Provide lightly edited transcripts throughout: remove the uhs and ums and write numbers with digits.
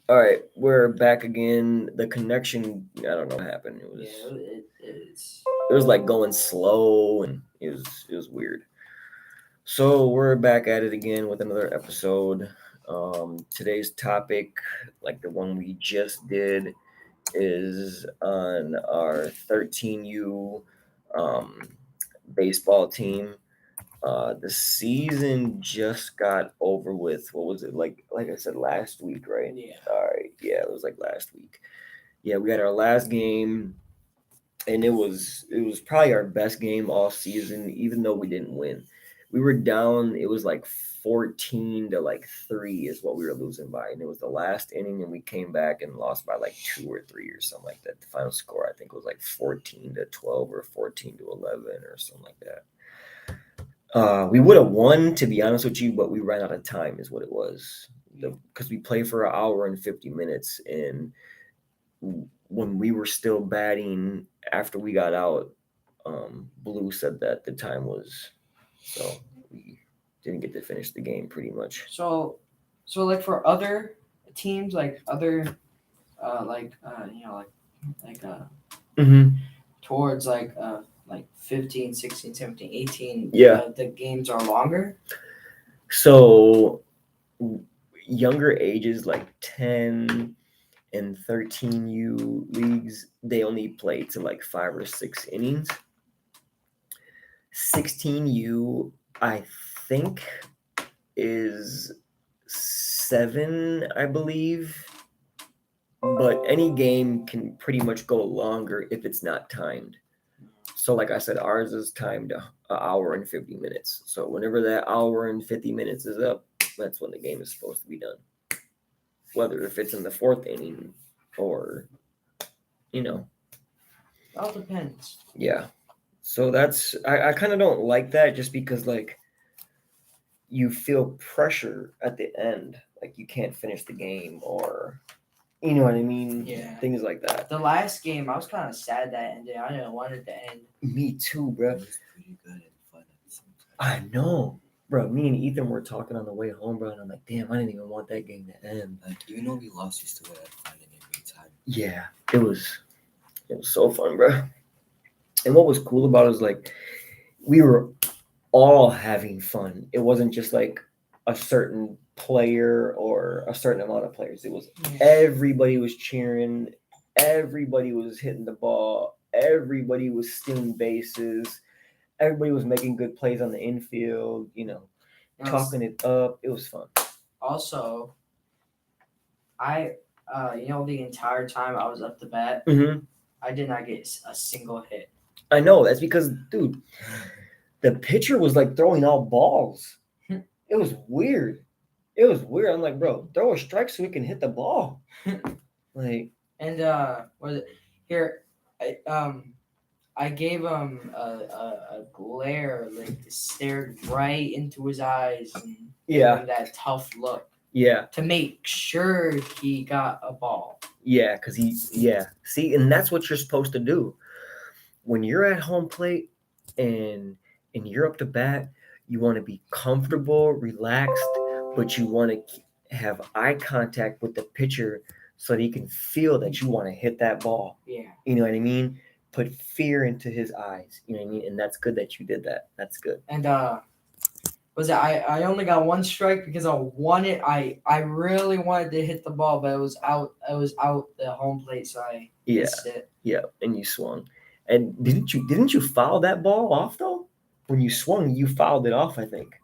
All right, we're back again. The connection, I don't know what happened. It was like going slow and it was weird. So we're back at it again with another episode. Today's topic, like the one we just did, is on our 13U um, baseball team. The season just got over with. What was it like I said last week, right? Yeah. All right. Yeah, it was like last week. Yeah, we had our last game, and it was probably our best game all season, even though we didn't win. We were down. It was like 14 to like 3 is what we were losing by, and it was the last inning, and we came back and lost by like 2 or 3 or something like that. The final score I think was like 14-12 or 14-11 or something like that. We would have won, to be honest with you, but we ran out of time, is what it was. Because we played for an hour and 50 minutes, and when we were still batting after we got out, Blue said that the time was so we didn't get to finish the game pretty much. So like for other teams, like other, like Mm-hmm. towards like 15, 16, 17, 18, Yeah. the games are longer. So younger ages like 10 and 13U leagues, they only play to like 5 or 6 innings. 16U, I think, is 7, I believe. But any game can pretty much go longer if it's not timed. So, like I said, ours is timed an hour and 50 minutes. So, whenever that hour and 50 minutes is up, that's when the game is supposed to be done. Whether if it's in the fourth inning or, you know, It all depends. yeah. So I kind of don't like that just because like you feel pressure at the end, like you can't finish the game or you know what I mean? Yeah. Things like that. The last game, I was kind of sad that ended. I didn't want it to end. Me too, bro. It was pretty good and fun at the same time. I know. Bro, me and Ethan were talking on the way home, bro, and I'm like, damn, I didn't even want that game to end. Like, even though we lost, we still had fun and a great time. Yeah, it was so fun, bro. And what was cool about it was like we were all having fun. It wasn't just like a certain player or a certain amount of players. It was everybody was cheering, everybody was hitting the ball, everybody was stealing bases, everybody was making good plays on the infield, talking it up. It was fun. Also, the entire time I was up to bat, Mm-hmm. I did not get a single hit. I know. That's because, dude, the pitcher was like throwing out balls. It was weird. It was weird. I'm like, bro, throw a strike so we can hit the ball. Like, And was it here? I gave him a glare, like stared right into his eyes and gave yeah, him that tough look yeah, to make sure he got a ball. yeah. Because See, and that's what you're supposed to do. When you're at home plate and you're up to bat, you want to be comfortable, relaxed, but you want to have eye contact with the pitcher so that he can feel that you want to hit that ball. Yeah. You know what I mean? Put fear into his eyes. You know what I mean? And that's good that you did that. That's good. And was it I only got one strike because I really wanted to hit the ball, but it was out the home plate, so I missed it. Yeah, and you swung. And didn't you foul that ball off though? When you swung, you fouled it off, I think.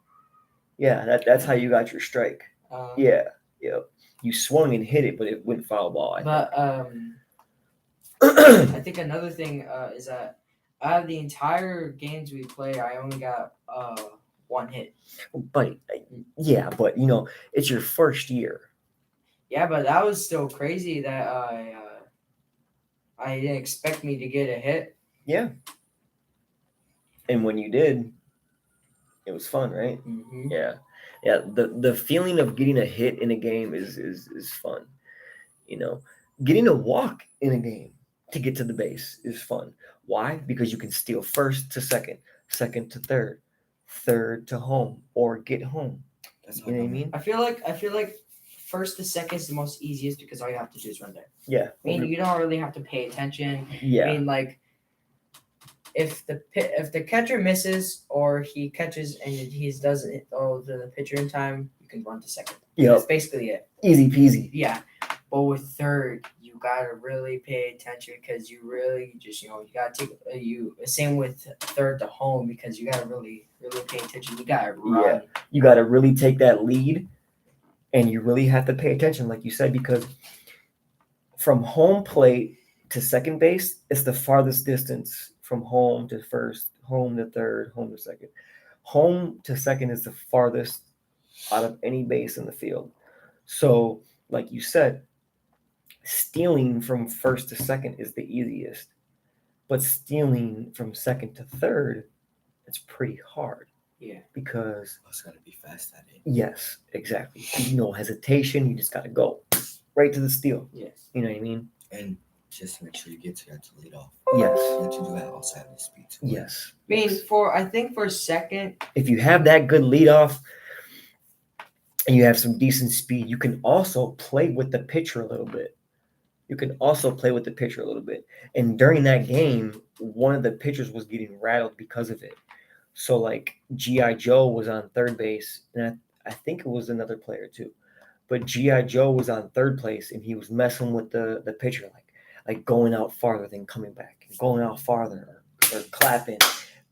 Yeah, that's how you got your strike. Yeah. You swung and hit it, but it went foul ball. I think another thing is that out of the entire games we played, I only got one hit. But it's your first year. Yeah, but that was still crazy that I didn't expect me to get a hit. Yeah. And when you did, it was fun, right? Mm-hmm. Yeah. The feeling of getting a hit in a game is fun. Getting a walk in a game to get to the base is fun. Why? Because you can steal first to second, second to third, third to home, or get home. That's You know what I mean? I feel like first to second is the most easiest because all you have to do is run there. Yeah. I mean, you don't really have to pay attention. Yeah. I mean, like, if the catcher misses or he catches and he doesn't throw to the pitcher in time, you can run to second. Yep. That's basically it. Easy peasy. Yeah. But with third, you gotta really pay attention because you really just you gotta take you. Same with third to home because you gotta really pay attention. You gotta run. Yeah. You got to really take that lead, and you really have to pay attention, like you said, because from home plate to second base, it's the farthest distance from home to first, home to third, home to second. Home to second is the farthest out of any base in the field. So, like you said, stealing from first to second is the easiest, but stealing from second to third, it's pretty hard. Yeah. Because I just gotta be fast at it. yes, exactly. No hesitation. You just got to go right to the steal. Yes. You know what I mean? And just make sure you get to that to lead off. Yes. You have to do that also having speed too. Yes. I mean, I think for second, If you have that good leadoff and you have some decent speed, you can also play with the pitcher a little bit. And during that game, one of the pitchers was getting rattled because of it. So, like, G.I. Joe was on third base, and I think it was another player too. But G.I. Joe was on third place, and he was messing with the pitcher, like going out farther than coming back, going out farther, or clapping,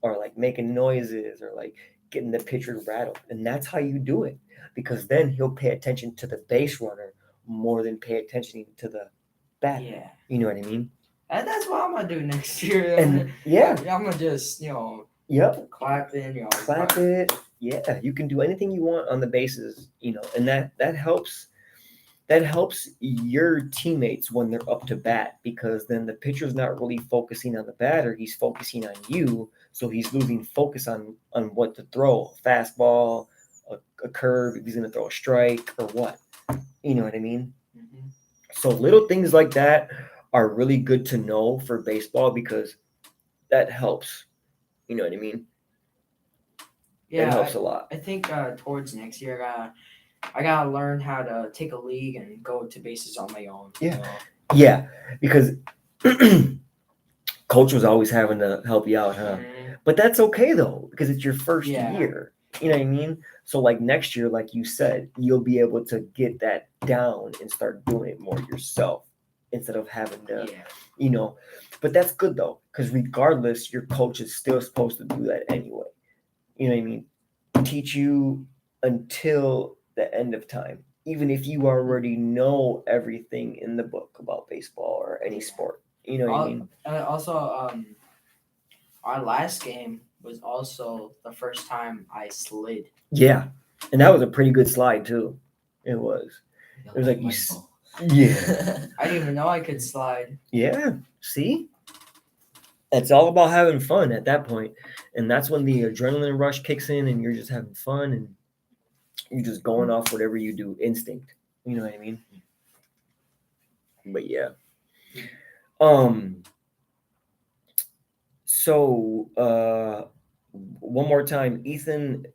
or like making noises, or like getting the pitcher rattled. And that's how you do it, because then he'll pay attention to the base runner more than pay attention to the batter. yeah. You know what I mean? And that's what I'm gonna do next year. And yeah, I'm gonna just yep, clap in, clap it. Yeah, you can do anything you want on the bases, and that helps. That helps your teammates when they're up to bat, because then the pitcher's not really focusing on the batter; he's focusing on you. So he's losing focus on what to throw: a fastball, a curve, if he's going to throw a strike or what. You know what I mean? Mm-hmm. So little things like that are really good to know for baseball, because that helps. You know what I mean? Yeah, it helps a lot. I think towards next year, I gotta learn how to take a league and go to bases on my own. Yeah. Yeah, because coach was always having to help you out, huh? Mhm. But that's okay though, because it's your first Yeah. year. You know what I mean? So like next year, like you said, you'll be able to get that down and start doing it more yourself instead of having to, Yeah. But that's good though, because regardless, your coach is still supposed to do that anyway. You know what I mean? Teach you until the end of time, even if you already know everything in the book about baseball or any sport. You know what I mean? Also, our last game was also the first time I slid. Yeah, and that was a pretty good slide too. It was. It was like you. Yeah. I didn't even know I could slide. Yeah. See, it's all about having fun at that point, and that's when the adrenaline rush kicks in, and you're just having fun, and you're just going off whatever you do, instinct. You know what I mean? But yeah. So one more time, Ethan,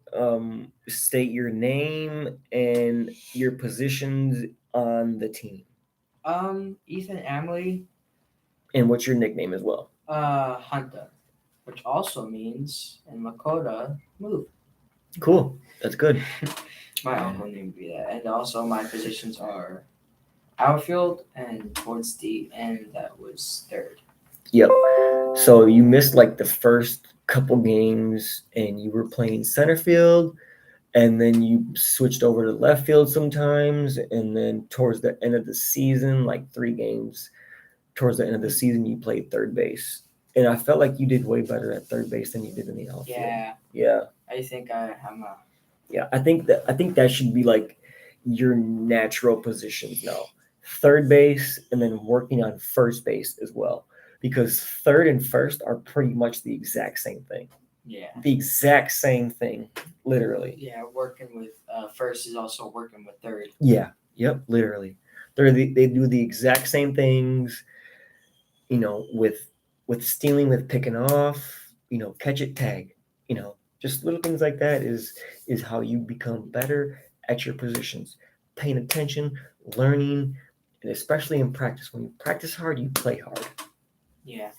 state your name and your positions on the team. Ethan Amley. And what's your nickname as well? Hunter, which also means in Lakota, move. Cool. That's good. My uncle named me that. And also my positions are outfield and towards the end that was third. Yep. So you missed like the first couple games and you were playing center field, and then you switched over to left field sometimes, and then towards the end of the season, like 3 games towards the end of the season, you played third base. And I felt like you did way better at third base than you did in the outfield. Yeah. I think I'm a. Yeah, I think that should be like your natural positions now. Third base, and then working on first base as well, because third and first are pretty much the exact same thing. Yeah. The exact same thing, literally. Yeah, working with first is also working with third. Yeah. Yep. Literally, they do the exact same things. With stealing, with picking off. Catch it, tag. Just little things like that is how you become better at your positions. paying attention, learning, and especially in practice. When you practice hard, you play hard. Yeah.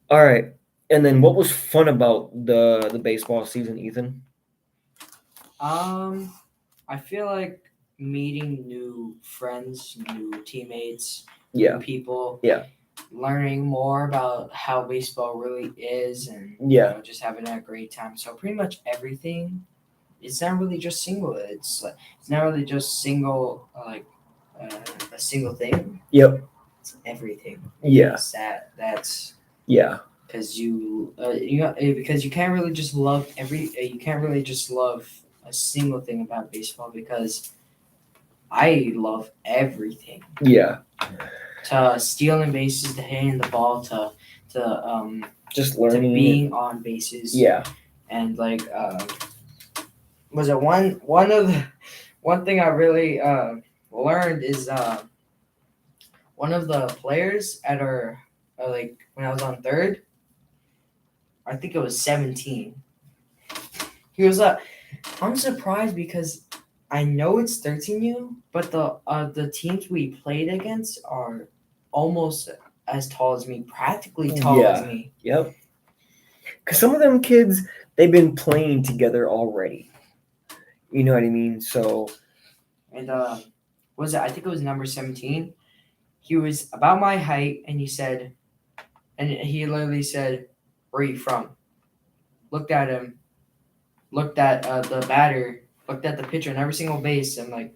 All right. And then what was fun about the baseball season, Ethan? I feel like meeting new friends, new teammates, Yeah. new people. Yeah. Learning more about how baseball really is, and Yeah. just having a great time. So pretty much everything. It's not really just single. It's not really just single a single thing. Yep. It's everything. Yeah. It's that's Yeah. because because you can't really just love you can't really just love a single thing about baseball, because I love everything. Yeah. To stealing bases, to hitting the ball, to Just to learning. being on bases. Yeah. And was it one thing I really learned is one of the players at our when I was on third, I think it was 17. He was I'm surprised because I know it's 13U, but the teams we played against are almost as tall as me, practically tall as Yeah. me. Yep. Because some of them kids, they've been playing together already. You know what I mean? So. And was it? I think it was number 17. He was about my height, and he literally said, "Where are you from?" Looked at him, looked at the batter, looked at the pitcher, and every single base. I'm like,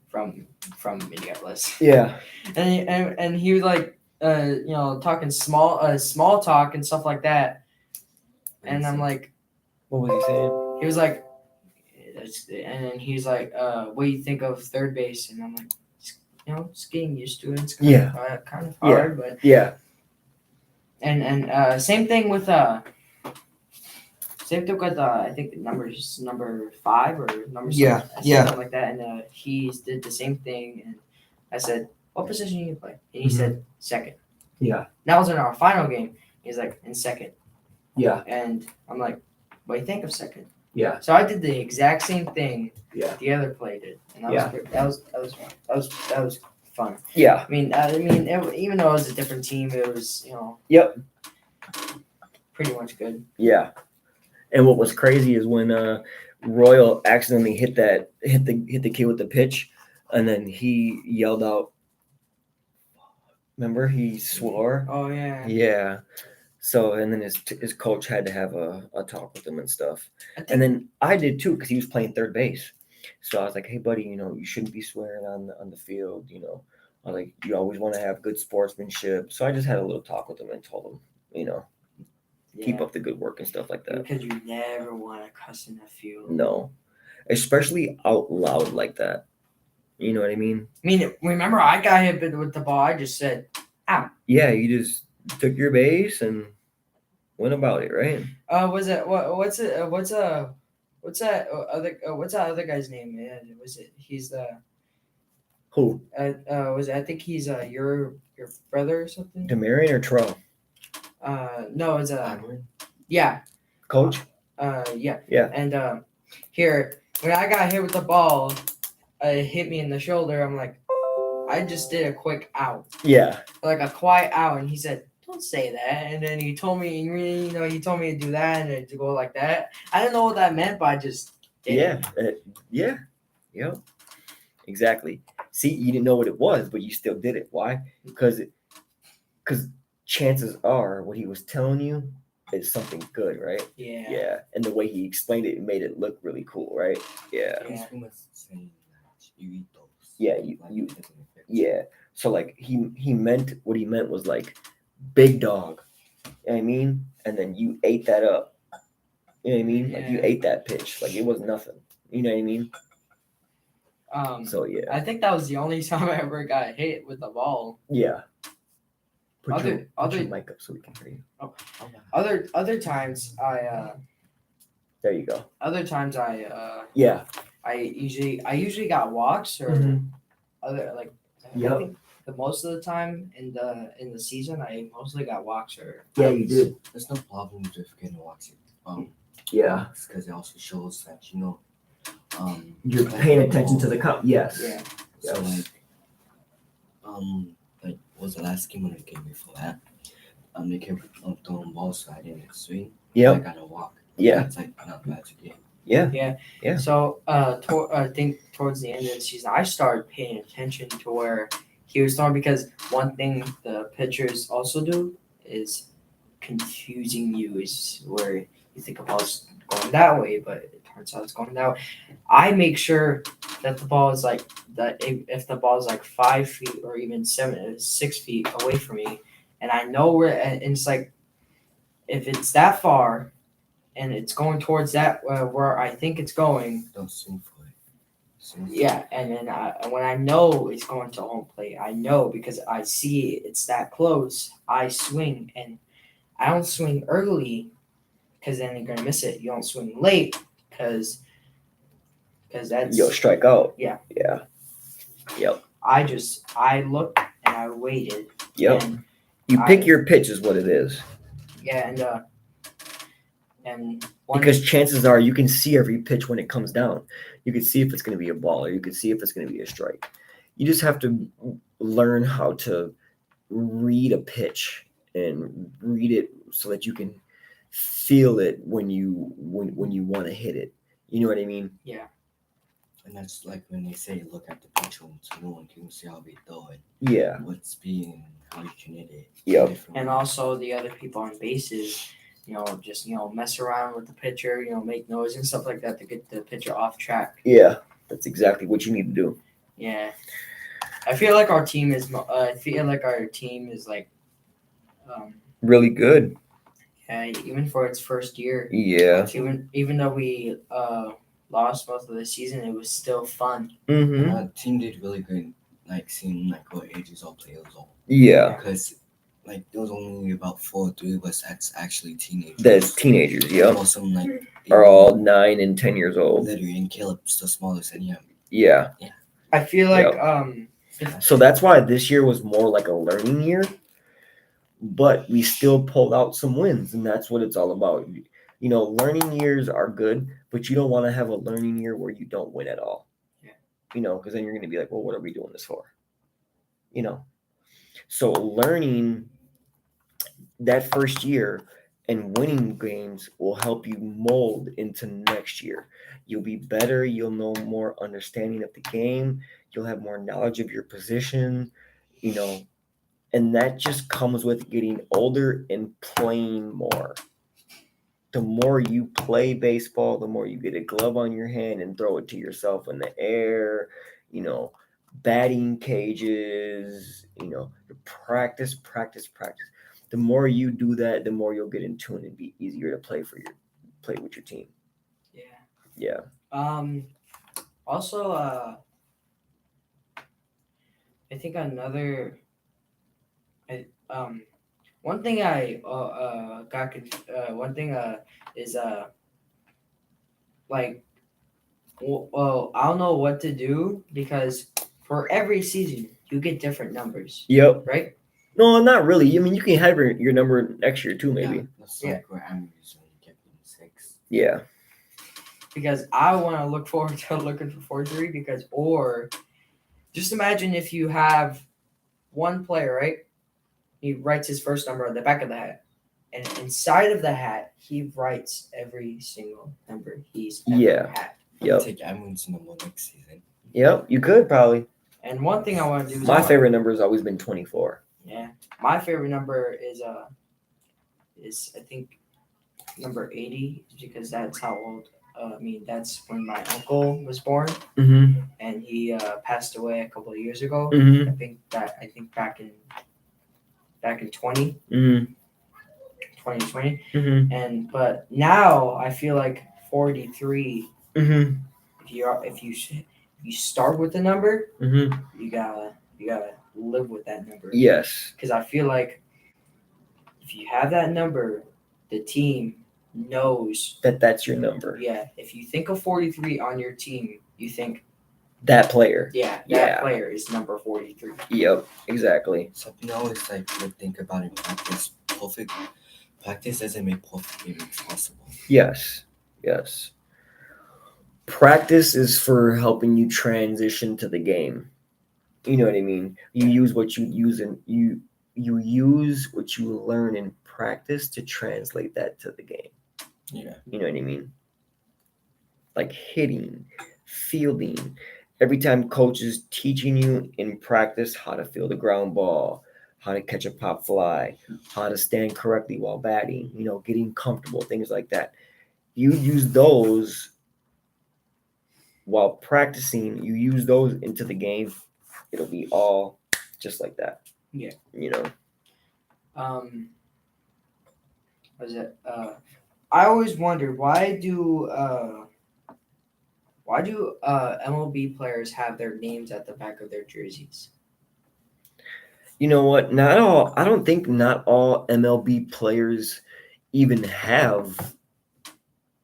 from Minneapolis. Yeah. And he was like, talking small talk and stuff like that. And I'm like, What was he saying? he was like, and then he's like, what do you think of third base? And I'm like, just getting used to it. It's kind of hard, but Yeah. and same thing with I think number 5 or number Yeah, something like that. And he did the same thing, and I said, what position do you play? And he said second. Yeah. That was in our final game. He's like, in second. Yeah. And I'm like, what do you think of second? Yeah. So I did the exact same thing. Yeah. The other play did, and that was fun. Yeah. I mean, even though it was a different team, it was Yep. pretty much good. Yeah. And what was crazy is when Royal accidentally hit the kid with the pitch, and then he yelled out. Remember, he swore. Oh yeah. Yeah. So and then his coach had to have a talk with him and stuff. I think, And then I did too, because he was playing third base. So I was like, hey buddy, you shouldn't be swearing on the field. I was like, you always want to have good sportsmanship. So I just had a little talk with him and told him, keep up the good work and stuff like that. because you never want to cuss in the field. No, especially out loud like that. You know what I mean? I mean, remember I got hit with the ball. I just said, "Ow." Yeah, you just took your base and went about it, right? Was it what's that other guy's name? Yeah, was it? He's the Who? was it, I think he's your brother or something. Demarion or Trae? No, it's yeah. Coach? Yeah. Yeah. And here, when I got hit with the ball, it hit me in the shoulder. I'm like, I just did a quick out. Yeah. Like a quiet out, and he said, "Don't say that." And then he told me, he told me to do that and to go like that. I didn't know what that meant, but I just did. Yeah. Yep. Exactly. See, you didn't know what it was, but you still did it. Why? Because chances are what he was telling you is something good, right? Yeah. Yeah. And the way he explained it, it made it look really cool, right? Yeah. He's pretty much saying that you eat those. Yeah, Like, you it doesn't affect you. yeah. So like he meant what he meant was like big dog. You know what I mean? And then you ate that up. You know what I mean? Like you Yeah. ate that pitch. Like it was nothing. You know what I mean? So yeah. I think that was the only time I ever got hit with the ball. Yeah. Put Other- your mic up so we can hear you. Other times There you go. I usually got walks or Mhm. other like Yep. I think the most of the time in the season I mostly got walks or Yeah, you did. There's no problem with getting watching. Yeah. Because it also shows that You're like paying the attention to ball. the count. Yes. Yeah. So Yes. like what was the last game or the game before that? They kept throwing balls, so I didn't swing. I Yep. gotta walk. Yeah. It's like not bad to get. Yeah. Yeah. So I think towards the end of the season, I started paying attention to where he was throwing, because one thing the pitchers also do is confusing you, is where you think the ball's going that way, but it turns out it's going that way. I make sure that the ball is like that. If the ball is like 5 feet or even 6 feet away from me, and I know where, and it's like if it's that far and it's going towards that where I think it's going, Don't swing for it. Swing for yeah. And then when I know it's going to home plate, I know because I see it's that close. I swing, and I don't swing early because then you're gonna miss it. You don't swing late because that's You'll strike out. Yeah. Yeah. Yep. I looked and I waited. Yep. And You pick your pitch is what it is. yeah, and one Because chances are you can see every pitch when it comes down. You can see if it's going to be a ball, or you can see if it's going to be a strike. You just have to learn how to read a pitch and read it so that you can feel it when you want to hit it. You know what I mean? yeah. And that's like when they say look at the pitch so no one can see how we throw it, Yeah. what speed and how you can hit it. Yep. different And ways. also the other people on bases, just mess around with the pitcher, make noise and stuff like that to get the pitcher off track. Yeah. That's exactly what you need to do. Yeah, I feel like our team is. Like, Really good. yeah, even for its first year. Yeah. Even though we lost most of the season, it was still fun. Mm-hmm. Our team did really good, like seeing like what ages all players all. Yeah. Because like there was only about 4 or 3 of us that's actually teenagers. That's teenagers. Yep. Most of them like Are all 9 and 10 years old. literally, and Caleb's the smallest, and Yeah. I feel like So that's why this year was more like a learning year, but we still pulled out some wins, and that's what it's all about. Learning years are good, but you don't want to have a learning year where you don't win at all. Yeah. Because then you're going to be like, well, what are we doing this for? So learning that first year and winning games will help you mold into next year. You'll be better. You'll know more understanding of the game. You'll have more knowledge of your position, and that just comes with getting older and playing more. The more you play baseball, the more you get a glove on your hand and throw it to yourself in the air, batting cages, practice. The more you do that, the more you'll get in tune and be easier to play with your team. Yeah. Also, I think another. One thing I one thing is like, well, I don't know what to do because for every season you get different numbers. Yep. Right? No, not really. I mean, you can have your number next year too, maybe. Yeah, that's like where I'm usually getting 6. Yeah. Because I want to look forward to looking for 4-3 or just imagine if you have one player, right? He writes his first number on the back of the hat. And inside of the hat, he writes every single number he's ever had. Yep. Take Edmonds number next season. Yep, you could probably. And one thing I want to do is my favorite number has always been 24. Yeah. My favorite number is I think number 80 because that's how old that's when my uncle was born, Mm-hmm. and he passed away a couple of years ago. Mm-hmm. I think back in 2020. Mm-hmm. 2020. Mm-hmm. But now I feel like 43. Mm-hmm. If you start with the number, Mm-hmm. you gotta live with that number. Yes. Because I feel like if you have that number, the team knows that's your number. Yeah. If you think of 43 on your team, you think that player. Yeah. That player is number 43. Yep. Exactly. Something I always would think about in practice. Practice doesn't make perfect, it makes possible. Yes. practice is for helping you transition to the game. You know what I mean? You use what you use and you use what you learn in practice to translate that to the game. Yeah. You know what I mean? Like hitting, fielding. Every time coach is teaching you in practice how to field a ground ball, how to catch a pop fly, how to stand correctly while batting, getting comfortable, things like that. You use those while practicing, you use those into the game. It'll be all just like that. Yeah. Was it? I always wondered why do MLB players have their names at the back of their jerseys? You know what? I don't think not all MLB players even have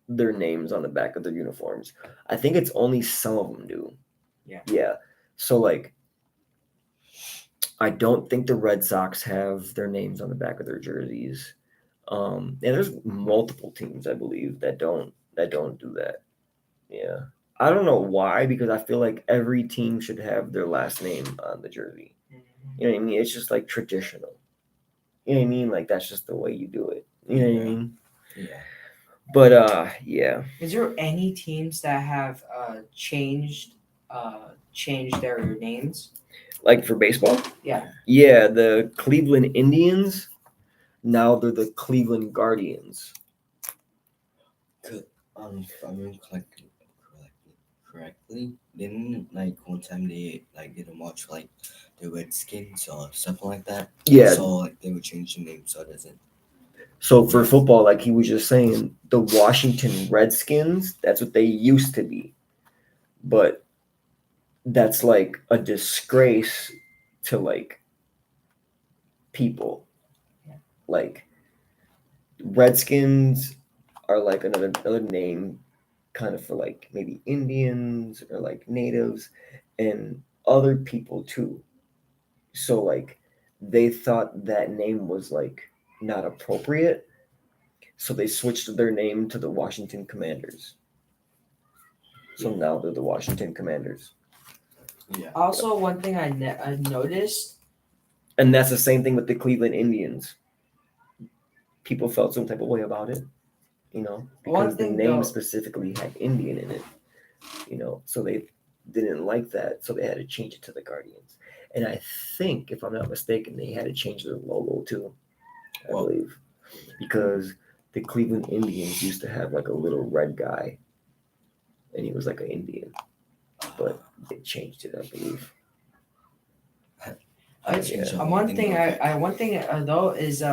their names on the back of their uniforms. I think it's only some of them do. Yeah. Yeah. So like, I don't think the Red Sox have their names on the back of their jerseys. And there's multiple teams I believe that don't do that. Yeah. I don't know why, because I feel like every team should have their last name on the jersey. You know what I mean? It's just like traditional. You know what I mean? Like that's just the way you do it. You know what I mean? Yeah. But yeah. Is there any teams that have changed their names? Like for baseball? Yeah. Yeah, the Cleveland Indians. Now they're the Cleveland Guardians. If I remember correctly, didn't like one time they didn't watch like the Redskins or something like that? Yeah. So like they would change the name so it doesn't. So for football, like he was just saying, the Washington Redskins, that's what they used to be. But that's like a disgrace to like people. Yeah. Like Redskins are like another name kind of for like maybe Indians or like natives and other people too. So like they thought that name was like not appropriate. So they switched their name to the Washington Commanders. So now they're the Washington Commanders. Yeah. Also, one thing I noticed. And that's the same thing with the Cleveland Indians. People felt some type of way about it, because the name specifically had Indian in it, so they didn't like that. So they had to change it to the Guardians. And I think, if I'm not mistaken, they had to change their logo too, I believe, because the Cleveland Indians used to have like a little red guy, and he was like an Indian, but they changed it, I believe. One thing though is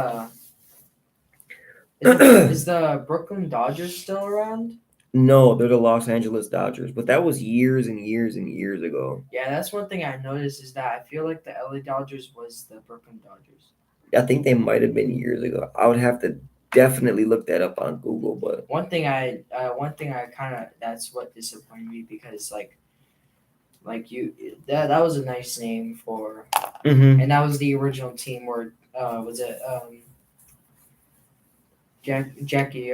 is the Brooklyn Dodgers still around? No, they're the Los Angeles Dodgers, but that was years and years and years ago. Yeah, that's one thing I noticed is that I feel like the LA Dodgers was the Brooklyn Dodgers. I think they might have been years ago. I would have to definitely look that up on Google, but one thing I kind of, that's what disappointed me, because like that was a nice name for, and that was the original team where was it Jackie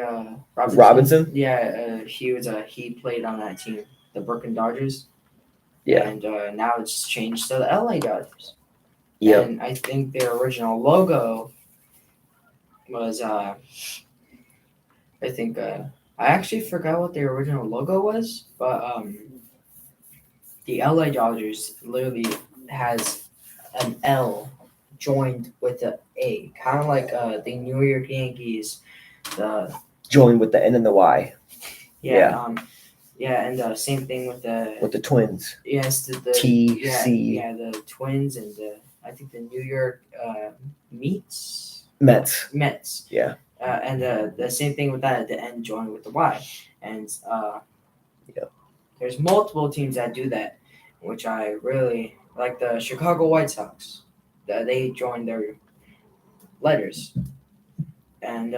Robinson? Yeah, he played on that team, the Brooklyn Dodgers. Yeah. And now it's changed to the LA Dodgers. Yeah. And I think their original logo was I actually forgot what their original logo was, but the LA Dodgers literally has an L joined with an A, kind of like the New York Yankees. The joined with the N and the Y. Yeah. And same thing with the Twins. Yes, the TC. Yeah, the Twins and I think the New York Mets. Yeah. And the same thing with that, the N joined with the Y. And there's multiple teams that do that, which I really like. The Chicago White Sox, they joined their letters, and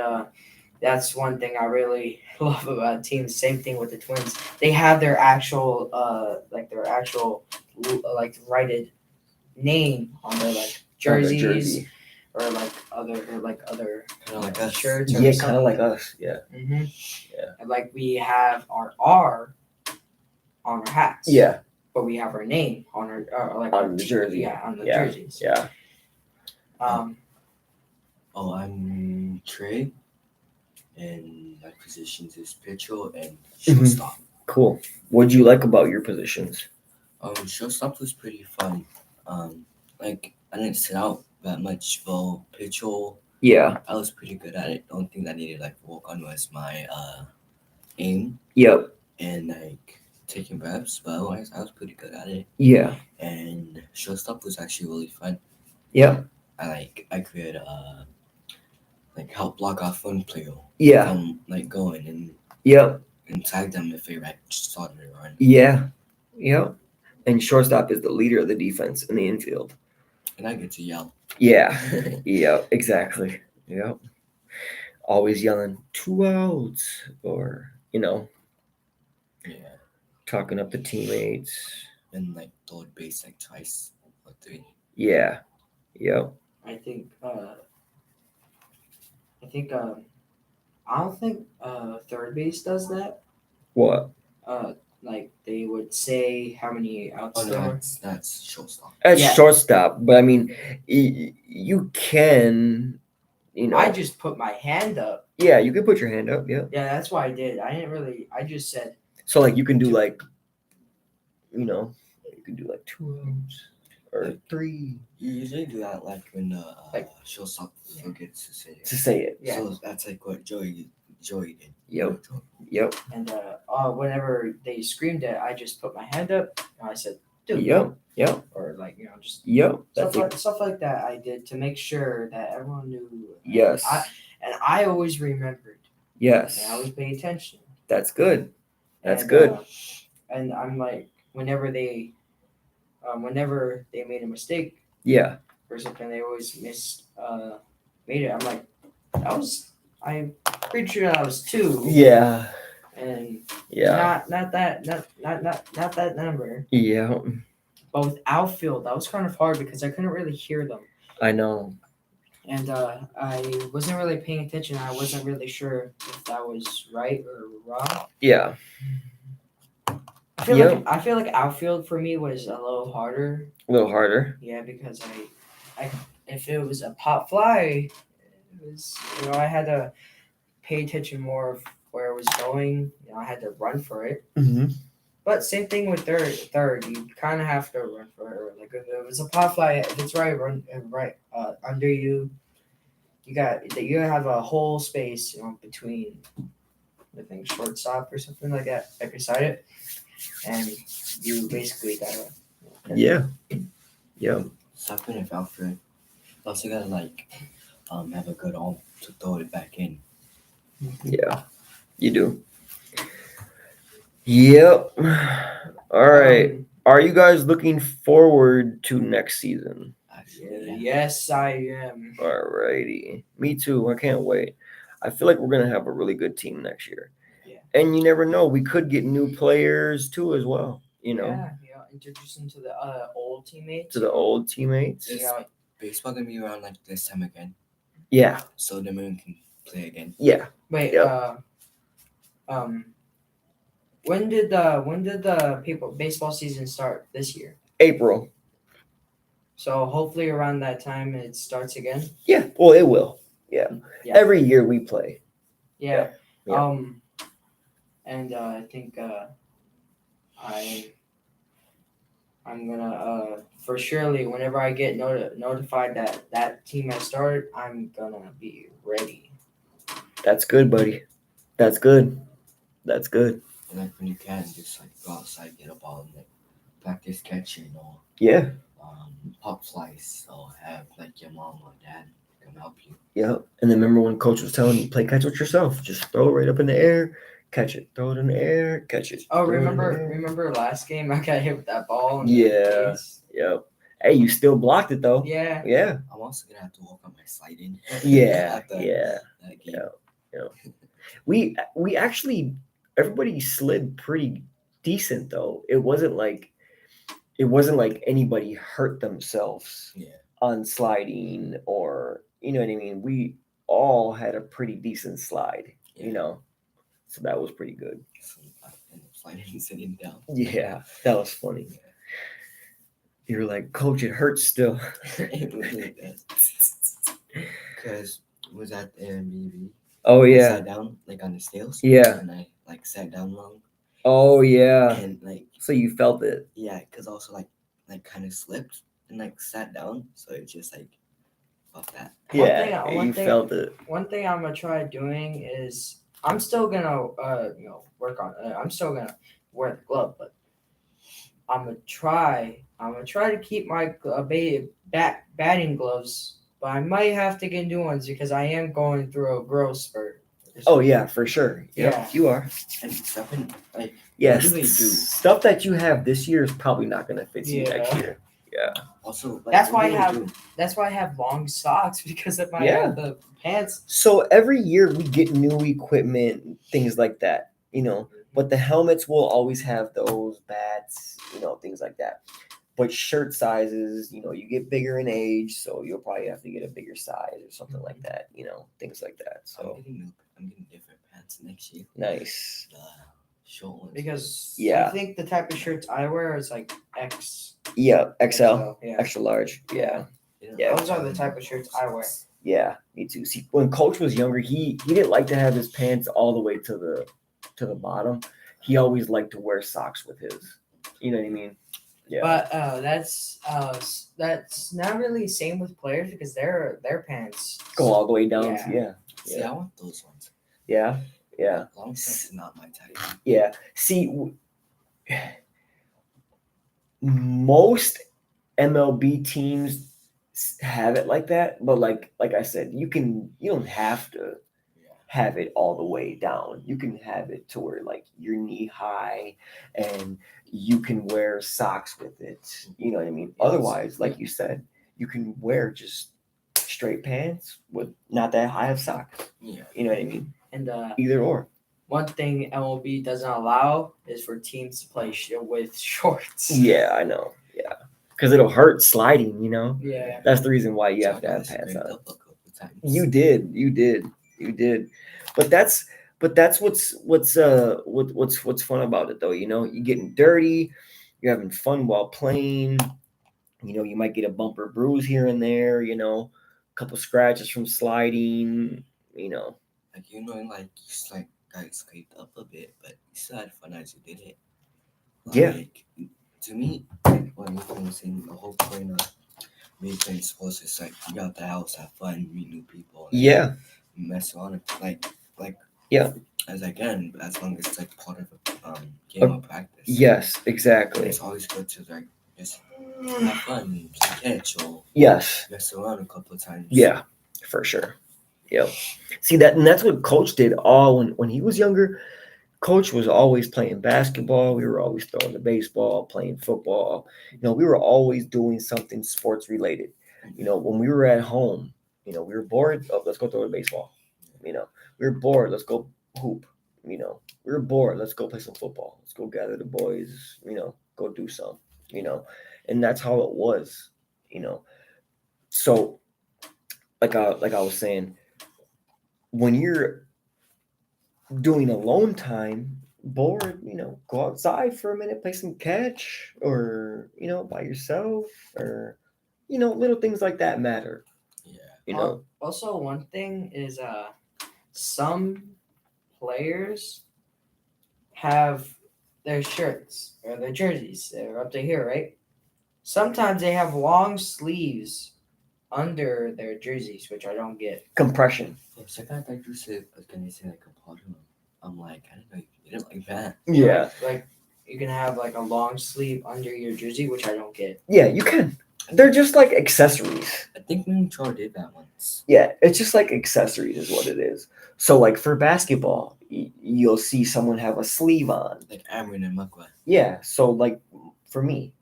that's one thing I really love about teams. Same thing with the Twins. They have their actual writed name on their jerseys, or other Kind of like us. shirts. Yeah, kind of like us. Yeah. Mm-hmm. Yeah. And we have our R on our hats. Yeah, But we have our name on our like on our the jersey. Yeah, on the Yeah. jerseys. Yeah. Oh, I'm Trae, and my positions is pitcher and shortstop. Cool. What'd you like about your positions? Shortstop was pretty fun. Like I didn't sit out that much. Well, pitcher, Yeah. I was pretty good at it. The only thing that I needed like work on was my aim Yep. and like taking reps. But otherwise, I was pretty good at it. Yeah. And shortstop was actually really fun. Yep. I could like help block off one player Yeah. from like going and Yep. tag them if they started to run. Yeah. Yep. And shortstop is the leader of the defense in the infield. And I get to yell. Yeah. Yep. Exactly. Yep. Always yelling 2 outs, or Yeah. talking up the teammates. And like third base like twice or three. Yeah. Yep. I don't think third base does that. What? Like they would say how many outs Oh there no, were. that's shortstop. At Yeah. shortstop, but I mean, you can, I just put my hand up. Yeah, you can put your hand up. Yeah. Yeah, that's what I did. I just said. So like you can do like, you can do like 2 outs or 3 You usually do that like when the Like- shortstop forgets to say it. to say it. Yeah. So that's like what Joey did. Yep. Yep. And whenever they screamed it, I just put my hand up and I said, "Dude," Yep. Yep. or like just Yep. That's stuff like that. I did to make sure that everyone knew. Yes. And I always remembered. Yes. And I always paid attention. That's good. That's And, good. And I'm like, whenever they made a mistake Yeah. or something, they always made it. I'm like, I'm pretty sure that was 2. Yeah. And Yeah. not that number. Yeah. But with outfield, that was kind of hard because I couldn't really hear them. I know. And I wasn't really paying attention. I wasn't really sure if that was right or wrong. Yeah. I feel like outfield for me was a little harder. A little harder. Yeah, because I if it was a pop fly, it was I had to pay attention more of where it was going. I had to run for it. Mm-hmm. But same thing with third, you kind of have to run for it. Like if it was a pop fly, if it's right under you, you have a whole space between, I think, shortstop or something like that, like beside it, and you basically gotta. Yeah. Yeah. Something if outfield. Also gotta like have a good arm to throw it back in. Yeah. You do. Yep. All right. Are you guys looking forward to next season? Actually, yeah. Yes, I am. Alrighty. Me too. I can't wait. I feel like we're gonna have a really good team next year. Yeah. And you never know. We could get new players too as well. Yeah, introduce them to the old teammates. To the old teammates. Yeah. Baseball gonna be around like this time again, Yeah. so the moon can play again. Yeah. Wait. Yep. When did the baseball season start this year? April. So hopefully around that time it starts again. Yeah. Well, it will. Yeah. Yeah. Every year we play. Yeah. Yeah. And I think I'm gonna for surely whenever I get notified that team has started, I'm gonna be ready. That's good, buddy. That's good. That's good. And like when you can, just like go outside, get a ball, and like practice catching or Yeah. pop flies, or have like your mom or dad come help you. Yeah. And then remember when coach was telling you, play catch with yourself. Just throw it right up in the air, catch it. Throw it in the air, catch it. Oh, throw it in the air. remember last game I got hit with that ball. In the Yeah. face? Yep. Hey, you still blocked it though. Yeah. Yeah. I'm also gonna have to work on my sliding. Yeah. after Yeah. that game. Yeah. We actually, everybody slid pretty decent though. It wasn't like anybody hurt themselves Yeah. on sliding, or you know what I mean. We all had a pretty decent slide, Yeah. so that was pretty good. So I ended up sliding and sitting down. Yeah, that was funny. You're like, Coach, it hurts still. It really does. Because was at the MBB. Oh I yeah, sat down like on the stairs. Yeah. And I like sat down long. oh yeah. And like So you felt it. yeah, because also like kind of slipped and like sat down, so it just like off that. Yeah, one you thing- felt it. One thing I'm gonna try doing is I'm still gonna work on. I'm still gonna wear the glove, but I'm gonna try to keep my batting gloves, but I might have to get new ones because I am going through a growth spurt. Oh yeah, for sure. Yep, Yeah. you are. And stuff and like Yes, What do they do? stuff that you have this year is probably not gonna fit you next Yeah. year. Yeah. also like, That's what why I do they have do? That's why I have long socks because of my Yeah. the pants. So every year we get new equipment, things like that, But the helmets will always have those bats, things like that. But shirt sizes, you get bigger in age, so you'll probably have to get a bigger size or something like that, things like that. So I'm getting different pants next year. nice. Short ones. Because Yeah. I think the type of shirts I wear is like X. Yeah, XL, Yeah. extra large. Yeah. Yeah. Those are the type of shirts I wear. Yeah, me too. See, when Coach was younger, he didn't like to have his pants all the way to the bottom. He always liked to wear socks with his. You know what I mean? Yeah. But that's not really same with players because their pants Go all the way down. Yeah. Yeah. See, I want those ones. Yeah. Yeah. Long stuff is not my type. Yeah. See, most MLB teams have it like that, but like I said, you don't have to have it all the way down. You can have it to where like you're knee high and you can wear socks with it. You know what I mean? Yes. Otherwise, like you said, you can wear just straight pants with not that high of socks. Yeah. You know what I mean? and Either or. one thing MLB doesn't allow is for teams to play with shorts. Yeah, I know. Yeah. Because it'll hurt sliding, Yeah. That's the reason why you So have to I have got pants scraped on. up a couple times. You did. But that's what's fun about it though, You're getting dirty, you're having fun while playing, you might get a bumper bruise here and there, a couple scratches from sliding, Like like you just like got scraped up a bit, but you still had fun as you did it. Yeah. Like, to me, like when you're saying the whole point of me playing sports is like you got the house, have fun, meet new people, and Yeah. mess around, like Yeah. as long as it's like part of a game of practice. Yes, And exactly. it's always good to like just have fun, play catch, or Yes. mess around a couple of times. Yeah, for sure. Yep. See that's what Coach did all when he was younger. Coach was always playing basketball. We were always throwing the baseball, playing football. We were always doing something sports related. When we were at home, we were bored. Oh, let's go throw the baseball. We were bored. Let's go hoop. We were bored. Let's go play some football. Let's go gather the boys. Go do some. And that's how it was. So, like I was saying, when you're doing alone time, bored, go outside for a minute, play some catch, or by yourself, or little things like that matter. Yeah. Also, one thing is some players have their shirts or their jerseys. They're up to here, right? Sometimes they have long sleeves under their jerseys, which I don't get. Compression. For a second, I thought you said I was gonna say like a bottom. I'm like, I didn't know you didn't like that. Yeah. Like you can have like a long sleeve under your jersey, which I don't get. Yeah, you can. They're just like accessories. I think me and Trae did that once. Yeah, it's just like accessories is what it is. So like for basketball, you'll see someone have a sleeve on. Like Amrin and Mukwa. Yeah, so like for me,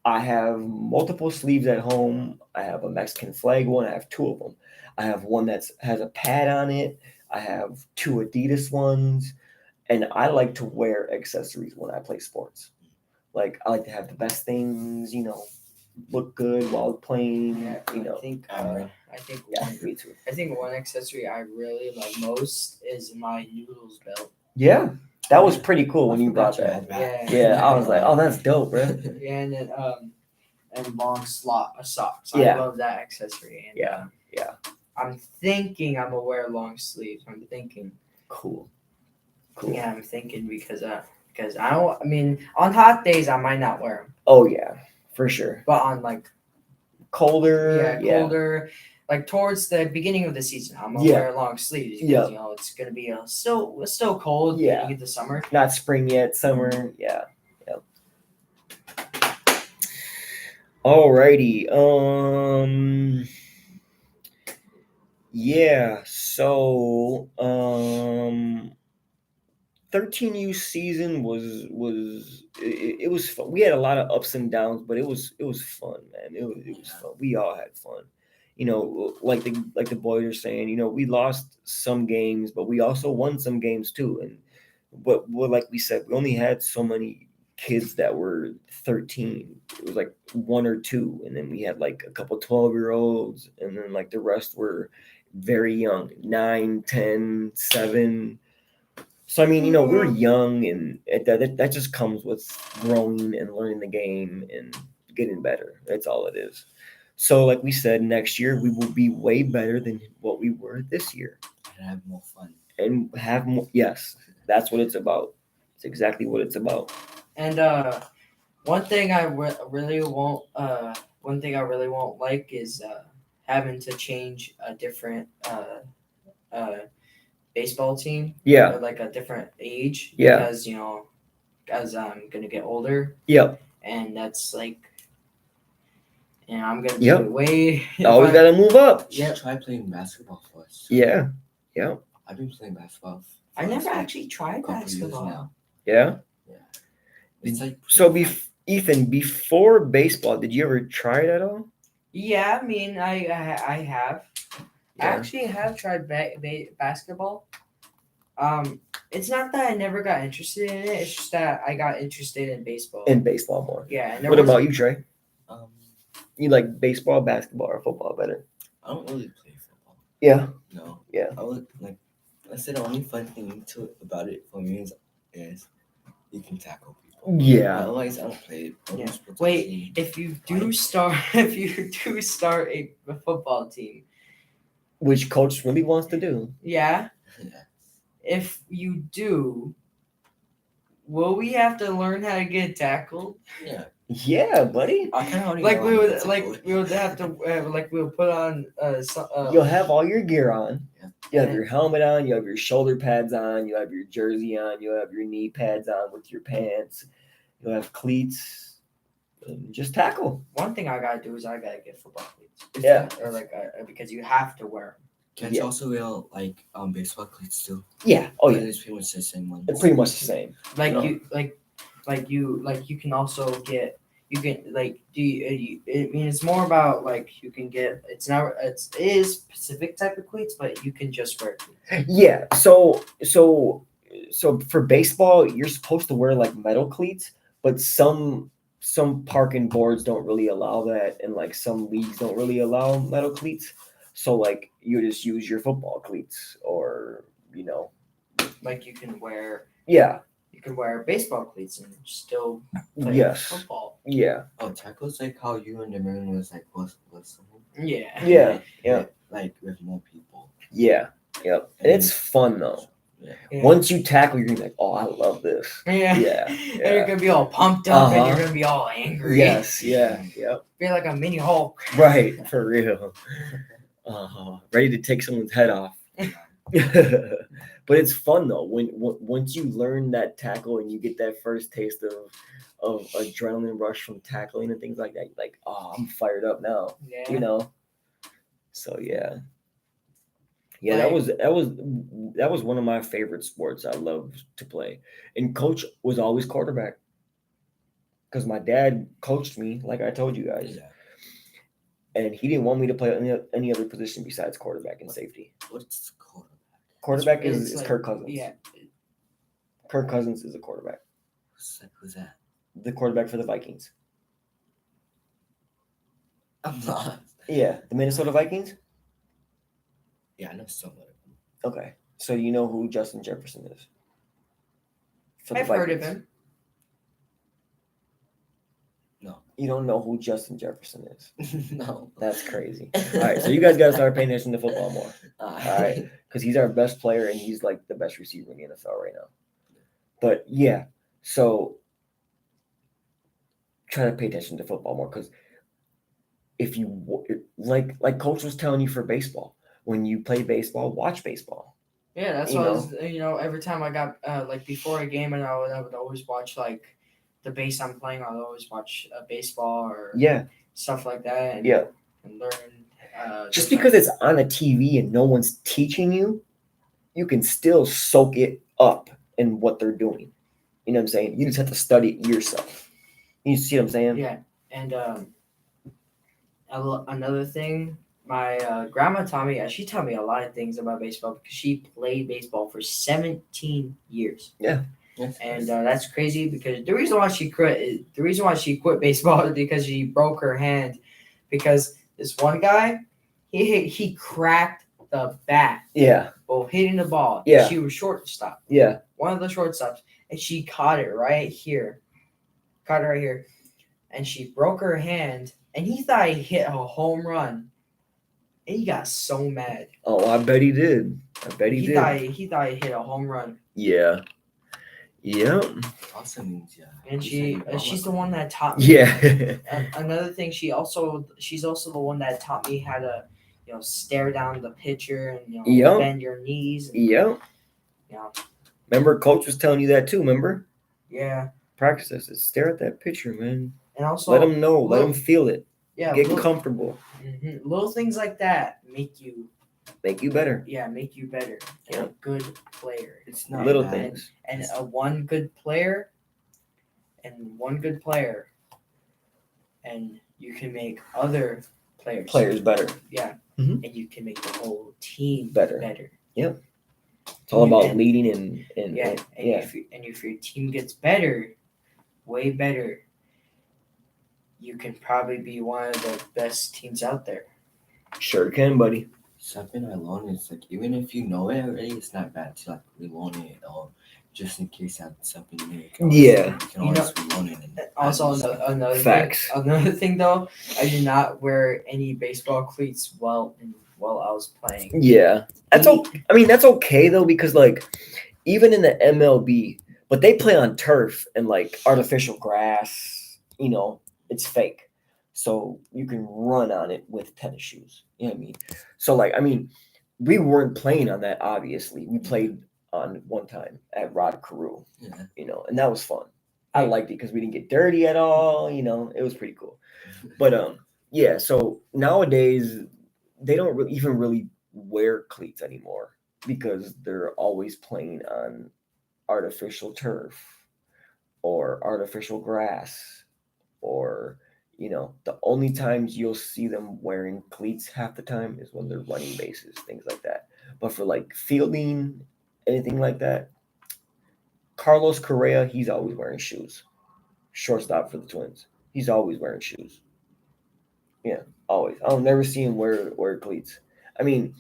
I have multiple sleeves at home. I have a Mexican flag one. I have two of them. I have one that has a pad on it. I have two Adidas ones. And I like to wear accessories when I play sports. Like I like to have the best things, look good while playing, I think Yeah, me too. I think one accessory I really like most is my noodles belt. Yeah. That was pretty cool when you brought forgot that. you had Yeah, I was like, oh, that's dope, bro. Yeah, and then and long socks. Yeah. I love that accessory. And, Yeah, yeah. I'm thinking I'm gonna wear long sleeves. I'm thinking. Cool. Yeah, I'm thinking because I don't. I mean, on hot days I might not wear them, Oh yeah, for sure. but on like Colder. colder, like towards the beginning of the season, I'm gonna Yeah. wear long sleeves because Yeah. you know it's gonna be still cold. Yeah. Getting into summer. Not spring yet, summer. Yeah. Yep. Alrighty. Yeah. So 13U season it was fun. We had a lot of ups and downs, but it was fun, man. It was fun. We all had fun. You know, like the boys are saying, you know, we lost some games, but we also won some games too. And but like we said, we only had so many kids that were 13. It was like one or two, and then we had like a couple 12-year-olds, and then like the rest were very young, 9, 10, 7. So I mean, you know, we're young, and that just comes with growing and learning the game and getting better. That's all it is. So, like we said, next year we will be way better than what we were this year, And have more fun. and have more. Yes, that's what it's about. It's exactly what it's about. And one thing I really won't like is having to change a different baseball team. Yeah. Or like a different age. Yeah. Because you know, as I'm gonna get older. Yep. And that's like. And I'm gonna Yep. be way. Always got to move up. Yeah. Try playing basketball first. Yeah. Yeah. I've been playing basketball. I never actually tried couple years basketball. now. Yeah. Yeah. It's like So, Ethan, before baseball, did you ever try it at all? Yeah, I mean, I have. I Yeah. actually have tried basketball. It's not that I never got interested in it. It's just that I got interested in baseball. In baseball more. Yeah. And there What was- about you, Trae? um, You like baseball, basketball, or football better? I don't really play football. Yeah. No. Yeah. I would like. I said the only fun thing about it for me is you can tackle people. Yeah. Otherwise, I don't play it. I'm Yeah. just supposed to Wait, see- if you do start a football team, Which coach really wants to do. yeah. Yeah. If you do, will we have to learn how to get tackled? Yeah. Yeah, buddy. I kind of already Like know we how to would, get like tackled. we would have to, like we would put on You'll have all your gear on. Yeah. You have your helmet on. You have your shoulder pads on. You have your jersey on. You have your knee pads on with your pants. You'll have cleats. And just tackle. One thing I gotta do is I gotta get football cleats. Yeah. Or like because you have to wear them. Can't Yeah. you also wear like baseball cleats too? Yeah. Oh yeah. It's pretty much the same one. It's pretty much the same. Like No. you can also get you can like do you, I mean it's more about like you can get it is specific type of cleats, but you can just wear cleats. Yeah. So for baseball, you're supposed to wear like metal cleats, but some parking boards don't really allow that, and like some leagues don't really allow metal cleats. So like you just use your football cleats, or you know, Like you can wear baseball cleats and still play Yes. football. Yeah. Oh, tackles like how you and the man was like was Yeah. Yeah. Yeah. Like with more people. Yeah. Yep. And it's fun though. Yeah. Yeah. Once you tackle, you're gonna be like, oh, I love this. Yeah. Yeah, And yeah. you're gonna be all pumped up and Uh-huh. you're gonna be all angry. Yes. Yeah. Yep. Be like a mini Hulk. Right. For real. Ready to take someone's head off. But it's fun though when once you learn that tackle and you get that first taste of adrenaline rush from tackling and things like that, you're like, oh, I'm fired up now, Yeah. you know. So yeah, that was one of my favorite sports I loved to play. And coach was always quarterback because my dad coached me, like I told you guys, Yeah. and he didn't want me to play any other position besides quarterback and safety. What's quarterback? Quarterback It's is like- Kirk Cousins. Yeah. Kirk Cousins is a quarterback. Who's that? The quarterback for the Vikings. I'm not. Yeah, the Minnesota Vikings. Yeah, I know somewhat. Okay, so you know who Justin Jefferson is? for the I've heard of Vikings. him. No. You don't know who Justin Jefferson is. No. That's crazy. All right, so you guys got to start paying attention to football more. All right. Because he's our best player and he's like the best receiver in the NFL right now. But yeah, so try to pay attention to football more because if you like Coach was telling you for baseball, when you play baseball, watch baseball. Yeah, that's You what I know? was. Every time I got like before a game, and I would always watch like the base I'm playing. I'd always watch baseball or Yeah, stuff like that. And, yeah. and learn. Just different- because it's on a TV and no one's teaching you, you can still soak it up in what they're doing. You know what I'm saying? You just have to study it yourself. You see what I'm saying? Yeah, and another thing, my grandma taught me. She taught me a lot of things about baseball because she played baseball for 17 years. Yeah. And that's crazy because the reason why she quit baseball is because she broke her hand because this one guy he cracked the bat Yeah. while hitting the ball. Yeah. She was shortstop. Yeah. One of the shortstops, and she caught it right here. And she broke her hand, and he thought he hit a home run. And he got so mad. Oh, I bet he did. He thought he hit a home run. Yeah. Yeah. Also means, yeah. And You she's the one that taught me. Yeah. Another thing, she's also the one that taught me how to, stare down the pitcher and Yep. bend your knees. And, Yeah. Remember, Coach was telling you that too. Remember? Yeah. Practice this. Stare at that pitcher, man. And also Let them know. Let them feel it. Yeah. Get comfortable. Little things like that make you better. Yeah, make you better. And a good player. It's not Little bad. things. And one good player, and you can make other players better. Yeah. Mhm. And you can make the whole team Better. Yep. It's all about leading and If your team gets better, way better, you can probably be one of the best teams out there. Sure can, buddy. Something I learned is like even if you know it already, it's not bad to like relearn it just in case that's something new. Yeah. You can always relearn it. And Also, another Facts. thing. Another thing though, I did not wear any baseball cleats while I was playing. Yeah. That's okay though because like even in the MLB, but they play on turf and like artificial grass. It's fake, so you can run on it with tennis shoes. You know what I mean? So like we weren't playing on that. Obviously, we played on one time at Rod Carew. Yeah. And that was fun. I liked it because we didn't get dirty at all. It was pretty cool. But yeah. So nowadays they don't even really wear cleats anymore because they're always playing on artificial turf or artificial grass or the only times you'll see them wearing cleats half the time is when they're running bases, things like that. But for like fielding, anything like that, Carlos Correa, he's always wearing shoes. Shortstop for the Twins, he's always wearing shoes. Yeah, always. I'll never see him wear cleats. You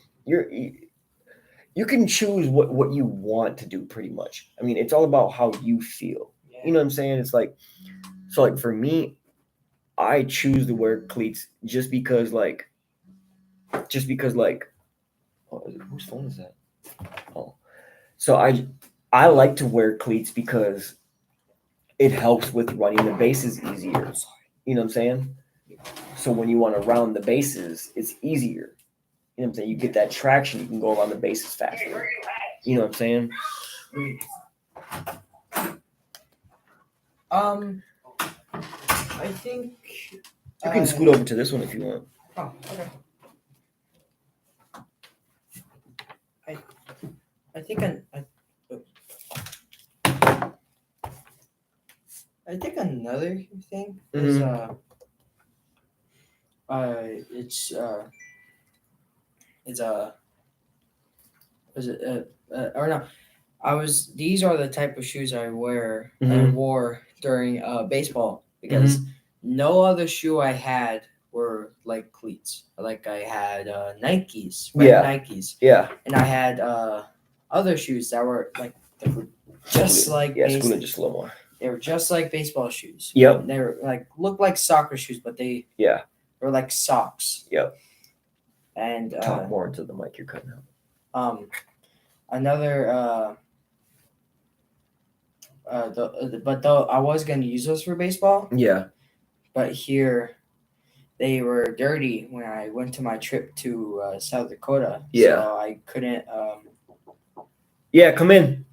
can choose what you want to do pretty much. It's all about how you feel. Yeah. You know what I'm saying? It's like, so like for me, I choose to wear cleats just because like, oh, whose phone is that? Oh, so I like to wear cleats because it helps with running the bases easier. You know what I'm saying? So when you want to round the bases, it's easier. You know what I'm saying? You get that traction, you can go around the bases faster. You know what I'm saying? I think You can scoot over to this one if you want. Oh, okay. I think another thing is these are the type of shoes I wore during baseball because no other shoe I had were like cleats. Like I had Nikes, Nikes. Yeah. And I had other shoes that were like just like yeah, Schooling just a little more. they were just like baseball shoes. Yep. They were like looked like soccer shoes, but they Yeah. were like socks. Yep. And Talk more into the mic. You're cutting out. another but though I was gonna use those for baseball, Yeah. but here they were dirty when I went to my trip to South Dakota. Yeah. So I couldn't. Yeah. Come in.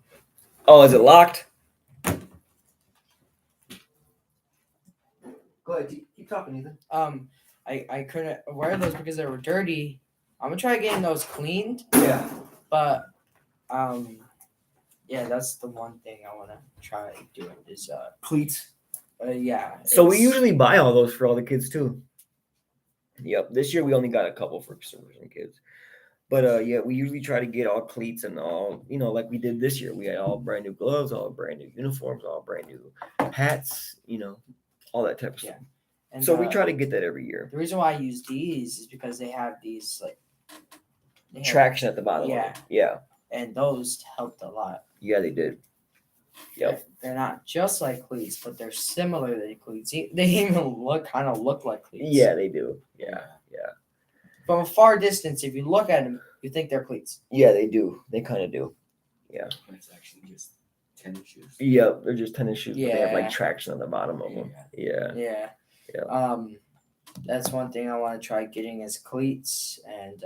Oh, is it locked? Go ahead. Keep talking, Ethan. I couldn't wear those because they were dirty. I'm gonna try getting those cleaned, Yeah. but yeah, that's the one thing I want to try doing is Cleats. yeah. So we it's- usually buy all those for all the kids too. Yep. This year we only got a couple for some kids. But yeah, we usually try to get all cleats and all, like we did this year. We had all brand new gloves, all brand new uniforms, all brand new hats, all that type of stuff. and So we try to get that every year. The reason why I use these is because they have these like they have- Traction at the bottom. Yeah. Of it. Yeah. and those helped a lot. Yeah, they did. Yep. They're not just like cleats, but they're similar to cleats. They even look like cleats. Yeah, they do. Yeah. Yeah. From a far distance, if you look at them, you think they're cleats. Yeah, they do. They kind of do. Yeah. It's actually just tennis shoes. Yep. They're just tennis shoes, but they have Yeah. like traction on the bottom of them. Yeah. Yeah. Yeah. That's one thing I want to try getting is cleats and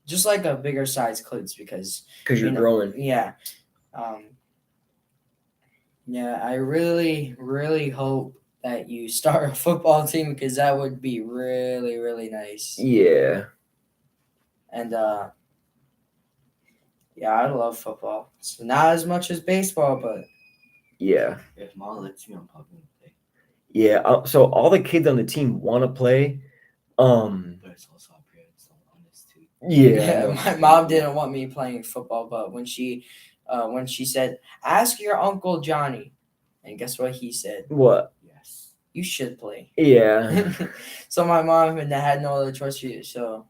just like a bigger size cleats because Because you're growing. Yeah. Yeah, I really, really hope that you start a football team because that would be really, really nice. Yeah. And yeah, I love football. It's not as much as baseball, but Yeah. If mom lets me, I'm probably gonna play. Yeah. So all the kids on the team want to play. But it's also our parents so honest too. Yeah. my mom didn't want me playing football, but when she said, "Ask your uncle Johnny," and guess what he said? What? Yes. You should play. Yeah. So my mom had no other choice. So,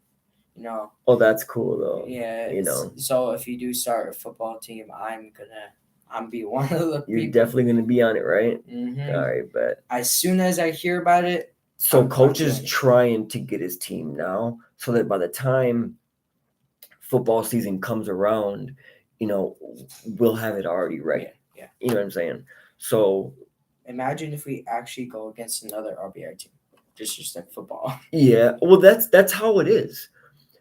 Oh, that's cool though. yeah. You know. So if you do start a football team, I'm be one of the You're people. definitely gonna be on it, right? Mhm. All right, bet. As soon as I hear about it, So I'm coach is joining. trying to get his team now, so that by the time football season comes around, we'll have it already ready. Yeah. You know what I'm saying? So Imagine if we actually go against another RBI team, just like football. yeah, well that's how it is.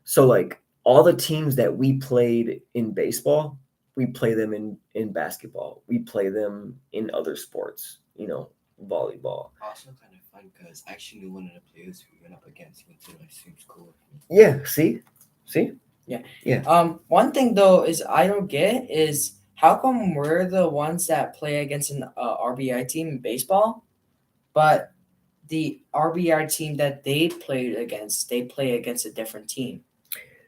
So like all the teams that we played in baseball, we play them in basketball. We play them in other sports, volleyball. Also kind of fun because I actually knew one of the players we went up against went to the same school with me. Yeah, see? One thing though is I don't get is how come we're the ones that play against an RBI team in baseball, but the RBI team that they play against a different team.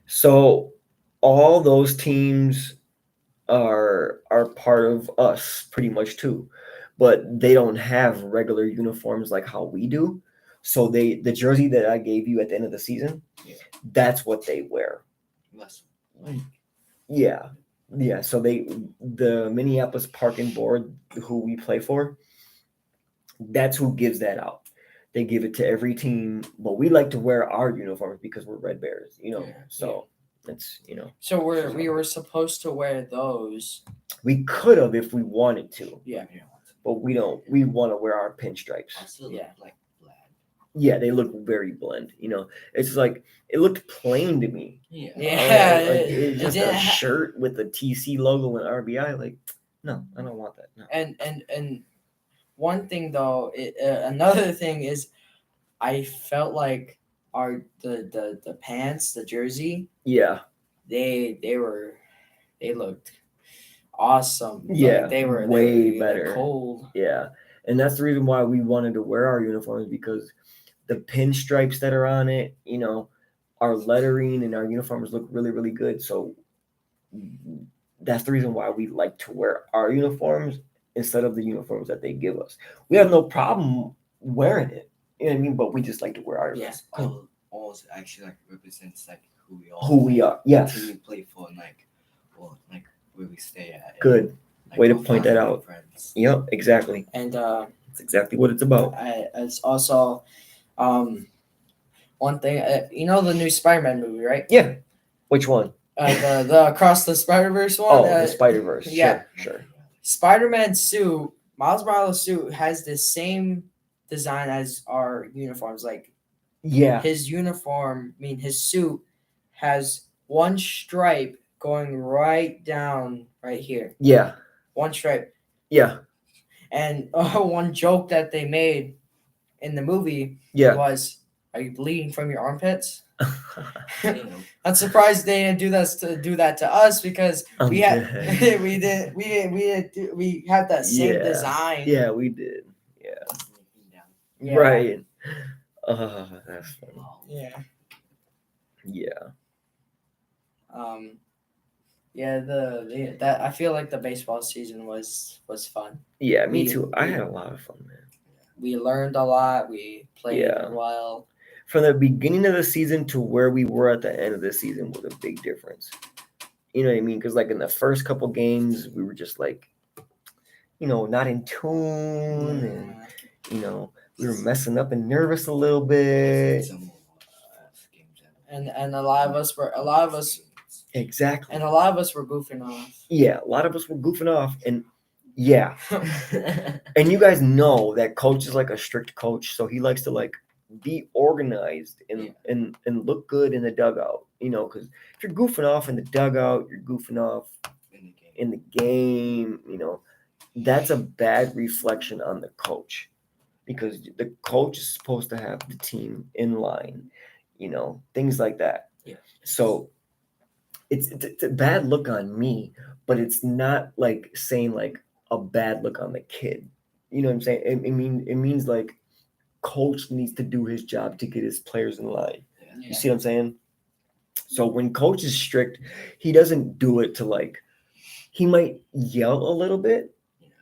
So all those teams are part of us pretty much too, but they don't have regular uniforms like how we do. So the jersey that I gave you at the end of the season, that's what they wear. Less like Yeah. So the Minneapolis Parking Board, who we play for, that's who gives that out. They give it to every team, but we like to wear our uniforms because we're Red Bears, So it's So we were supposed to wear those. we could have if we wanted to, Yeah. but we don't. We want to wear our pinstripes. also Yeah. like Vlad. Yeah, they look very blend. It's like it looked plain to me. Yeah. Yeah. It's just didn't a ha- shirt with the TC logo and RBI. Like, no, I don't want that. No. And one thing though, another thing is, I felt like the pants, the jersey, Yeah. they looked awesome. Yeah, Like, they were way better. Cold. Yeah, and that's the reason why we wanted to wear our uniforms because the pinstripes that are on it, our lettering and our uniforms look really, really good. So that's the reason why we like to wear our uniforms instead of the uniforms that they give us. We have no problem wearing it, you know what I mean? But we just like to wear ours. Yeah. All actually like represents like who we are. Who we are. Yes. Team we play for and like where we stay at. Good. Way to Like point that family out. friends. Yep, exactly. And That's exactly what it's about. it's also one thing. You know the new Spider-Man movie, right? Yeah. Which one? The Across the Spider-Verse one. Oh, the Spider-Verse. yeah. Sure. Spider-Man's suit, Miles Morales' suit, has the same design as our uniforms. Like Yeah. his uniform, his suit has one stripe going right down right here. Yeah. One stripe. Yeah. And one joke that they made in the movie Yeah. was, "Are you bleeding from your armpits?" Damn. I'm surprised they didn't do that to us because I'm we had dead. we had that same Yeah. design. Yeah, we did. Yeah. Yeah. Right. That's funny. Yeah. Yeah. Yeah. That I feel like the baseball season was fun. Yeah, me We- too. I we- had a lot of fun, man. We learned a lot. We played Yeah. well. From the beginning of the season to where we were at the end of the season was a big difference. You know what I mean? Because like in the first couple games, we were just like, not in tune, and we were messing up and nervous a little bit. And a lot of us were Exactly. and a lot of us were goofing off. Yeah, a lot of us were goofing off, and yeah, and you guys know that coach is like a strict coach, so he likes to like be organized and look good in the dugout. Because if you're goofing off in the dugout, you're goofing off in the game. That's a bad reflection on the coach, because the coach is supposed to have the team in line. Things like that. Yeah. So it's a bad look on me, but it's not like saying like a bad look on the kid. You know what I'm saying? It means like coach needs to do his job to get his players in line. You see what I'm saying? So when coach is strict, he doesn't do it to like, he might yell a little bit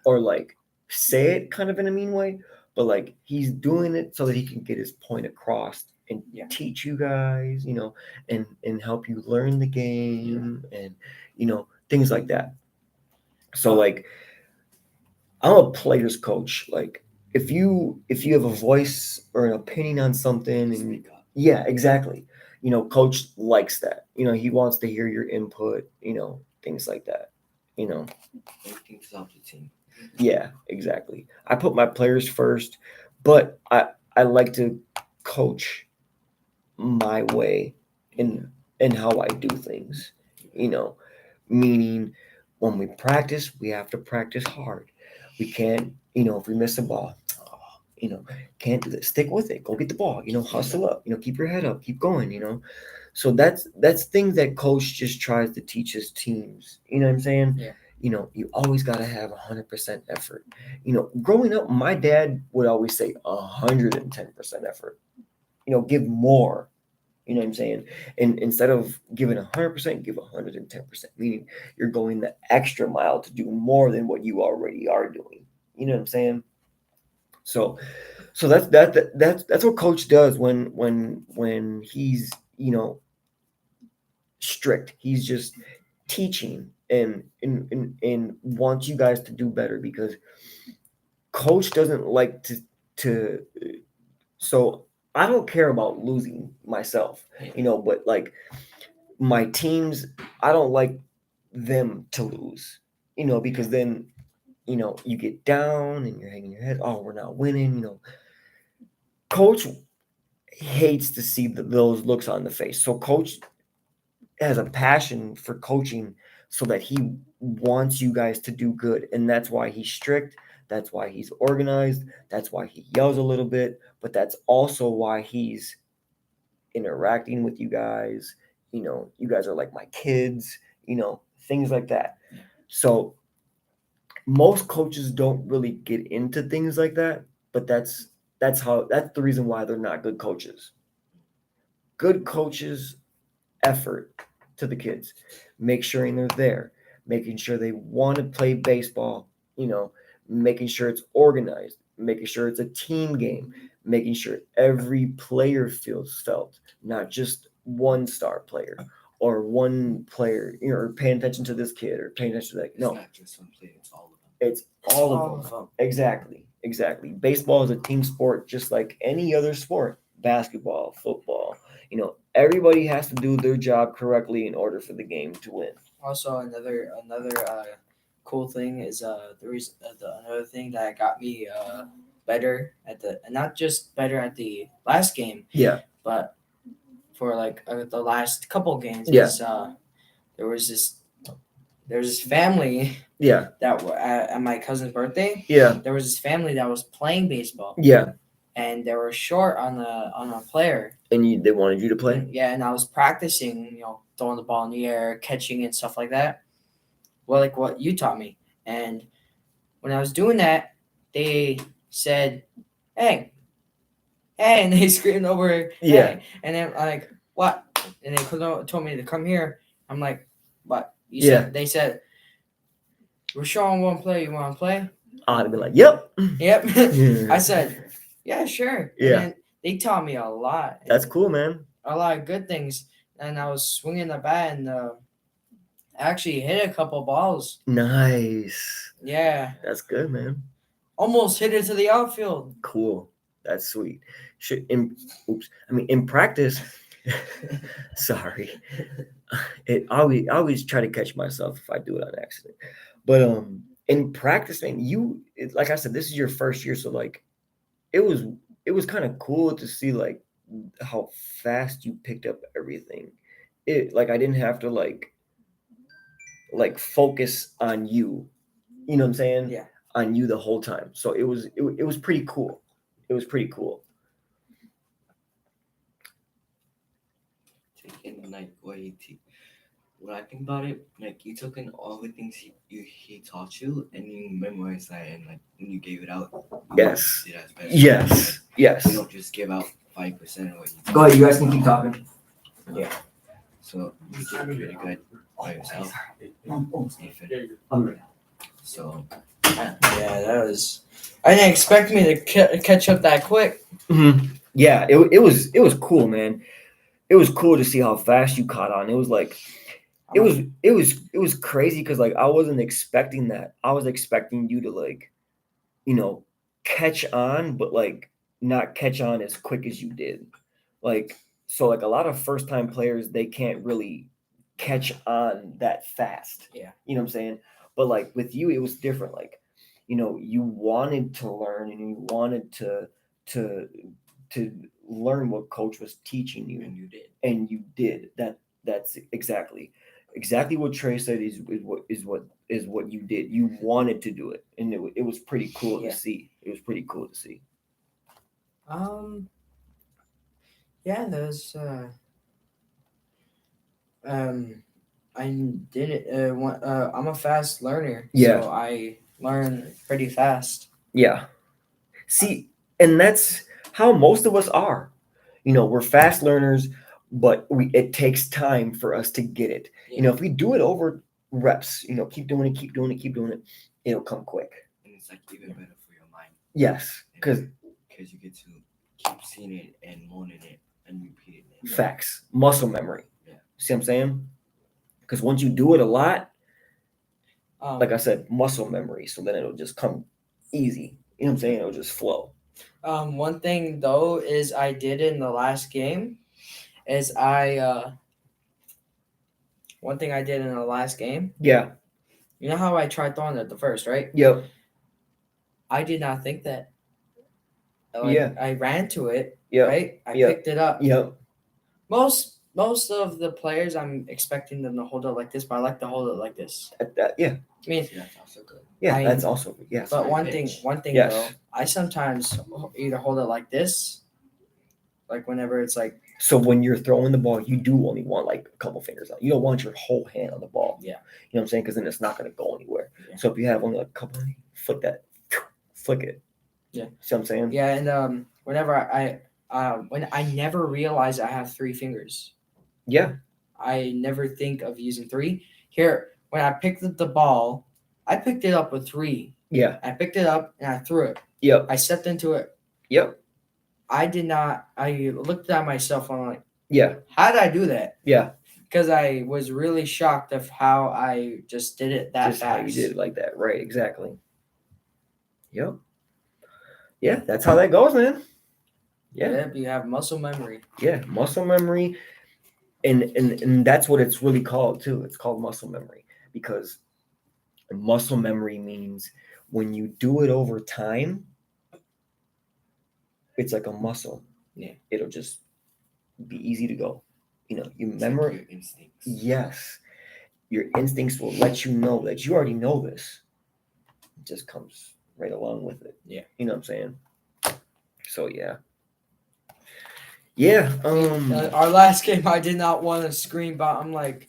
or like say it kind of in a mean way, but like he's doing it so that he can get his point across and teach you guys, and help you learn the game and things like that. So like I'm a player's coach. Like if you have a voice or an opinion on something, and yeah, exactly. Coach likes that. He wants to hear your input, things like that. Everything's up to team. Yeah, exactly. I put my players first, but I like to coach my way in how I do things. Meaning when we practice, we have to practice hard. We can't, if we miss a ball, can't do that. Stick with it. Go get the ball. Hustle up. Keep your head up. Keep going. So that's things that coach just tries to teach his teams. You know what I'm saying? Yeah. You always got to have 100% effort. Growing up, my dad would always say 110% effort. Give more. You know what I'm saying? And instead of giving 100%, give 110%, meaning you're going the extra mile to do more than what you already are doing. You know what I'm saying? So that's what coach does when he's strict. He's just teaching and wants you guys to do better, because coach doesn't like to so I don't care about losing myself, but like my teams, I don't like them to lose, because then you get down and you're hanging your head, oh, we're not winning. Coach hates to see those looks on the face. So coach has a passion for coaching, so that he wants you guys to do good, and that's why he's strict. That's why he's organized. That's why he yells a little bit, but that's also why he's interacting with you guys. You guys are like my kids, things like that. So most coaches don't really get into things like that, but that's the reason why they're not good coaches. Good coaches effort to the kids, make sure they're there, making sure they want to play baseball, making sure it's organized, making sure it's a team game, making sure every player feels felt, not just one star player. or one player, or paying attention to this kid or paying attention to that. It's No, not just one player, it's all of them. it's all of them. Exactly. Baseball is a team sport just like any other sport. Basketball, football. Everybody has to do their job correctly in order for the game to win. Also, another cool thing is another thing that got me better at not just better at the last game. Yeah. But for like the last couple games, Yeah. is there was this family Yeah. that at my cousin's birthday. Yeah. There was this family that was playing baseball. Yeah. And they were short on a player. And they wanted you to play? Yeah, and I was practicing, throwing the ball in the air, catching and stuff like that. Well, like what you taught me. And when I was doing that, they said, "Hey," and they screamed over, "Hey." Yeah. And then like, "What?" And they told me to come here. I'm like, "What?" They said, "We're showing one play. You want to play?" I'd be like, "Yep." Yep. Yeah. I said, "Yeah, sure." Yeah. And they taught me a lot. That's cool, man. A lot of good things. And I was swinging the bat and actually hit a couple balls. Nice. Yeah. That's good, man. Almost hit it to the outfield. Cool. That's sweet. In practice, sorry. I always try to catch myself if I do it on accident. But in practice, man, like I said, this is your first year, so like it was kind of cool to see like how fast you picked up everything. Like I didn't have to like focus on you. You know what I'm saying? Yeah. On you the whole time. So it was pretty cool. It was pretty cool. Taking like what I think about it, like you took in all the things he taught you and you memorized that, and like when you gave it out, Yes. did as best. Yes. Yes. You don't just give out 5% of what you Go ahead, you guys can keep talking. Yeah. So you did pretty good by yourself. So Yeah, that was. I didn't expect me to catch up that quick. Mm-hmm. Yeah, it was cool, man. It was cool to see how fast you caught on. It was like, it was crazy because like I wasn't expecting that. I was expecting you to like, catch on, but like not catch on as quick as you did. Like, so like a lot of first time players, they can't really catch on that fast. Yeah. You know what I'm saying? But like with you, it was different. Like, you wanted to learn and you wanted to learn what coach was teaching you, and you did. That's exactly what Trae said is what you did. You wanted to do it, and it was pretty cool to see. It was pretty cool to see. Yeah, there's I did it. I'm a fast learner. Yeah. So I learn pretty fast. Yeah. See, and that's how most of us are. We're fast learners, but it takes time for us to get it. Yeah. If we do it over reps, keep doing it, it'll come quick. And it's like even better for your mind. Yes, because you get to keep seeing it and learning it and repeating it. Facts, muscle memory. Yeah. See what I'm saying? Because once you do it a lot, like I said, muscle memory. So then it'll just come easy. You know what I'm saying? It'll just flow. One thing though is I did in the last game is one thing I did in the last game. Yeah. You know how I tried throwing at the first, right? Yep. I did not think that. Yeah. I ran to it. Yep. Right. I Yep. picked it up. Yep. Most of the players, I'm expecting them to hold it like this, but I like to hold it like this. Yeah. I mean, That's also good. Yeah, that's also good. Yes. but one pitch. thing Yes. though, I sometimes either hold it like this, like whenever it's like. So when you're throwing the ball, you do only want like a couple fingers on. You don't want your whole hand on the ball. Yeah. You know what I'm saying? Because then it's not going to go anywhere. Yeah. So if you have only like a couple, flick it. Yeah. See what I'm saying? Yeah, and whenever when I never realize I have 3 fingers. Yeah. I never think of using 3. Here, when I picked up the ball, I picked it up with 3. Yeah. I picked it up and I threw it. Yep. I stepped into it. Yep. I did not. I looked at myself and I'm like, Yeah. how did I do that? Yeah. because I was really shocked of how I just did it that Just fast. how you did it like that. Right, exactly. Yep. Yeah, that's how that goes, man. Yeah. Yep, you have muscle memory. Yeah, muscle memory. And that's what it's really called too. It's called muscle memory because muscle memory means when you do it over time, it's like a muscle. Yeah. It'll just be easy to go. You know, you It's like remember. your instincts. Yes. Your instincts will let you know that you already know this. It just comes right along with it. Yeah. You know what I'm saying? So yeah. Yeah. Our last game, I did not want to scream, but I'm like,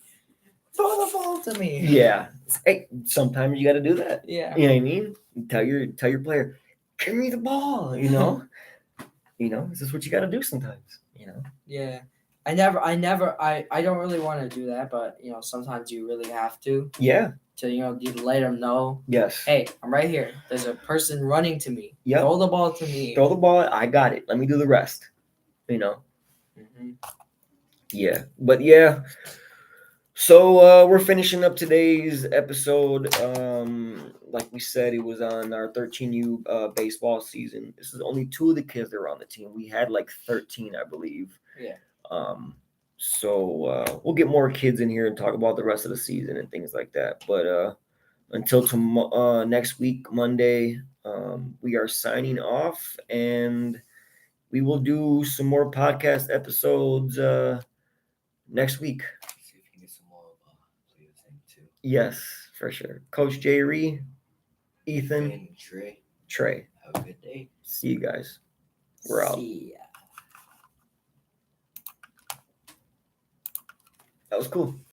throw the ball to me. Yeah. Hey, sometimes you gotta do that. Yeah. You know what I mean? Tell your player, give me the ball, you know? This is what you gotta do sometimes, you know? Yeah. I don't really want to do that, but sometimes you really have to Yeah. you let them know, Yes. hey, I'm right here. There's a person running to me. Yep. Throw the ball to me. Throw the ball, I got it. Let me do the rest. You know? Mm-hmm. Yeah. But yeah. So we're finishing up today's episode. Like we said, it was on our 13U baseball season. This is only 2 of the kids that were on the team. We had like 13, I believe. Yeah. So we'll get more kids in here and talk about the rest of the season and things like that. But until next week, Monday, we are signing off, and we will do some more podcast episodes next week. See if you can get some more players in too. Yes, for sure. Coach JayRee, Ethan, And Trae. Trae. Have a good day. See you guys. We're out. See ya. That was cool.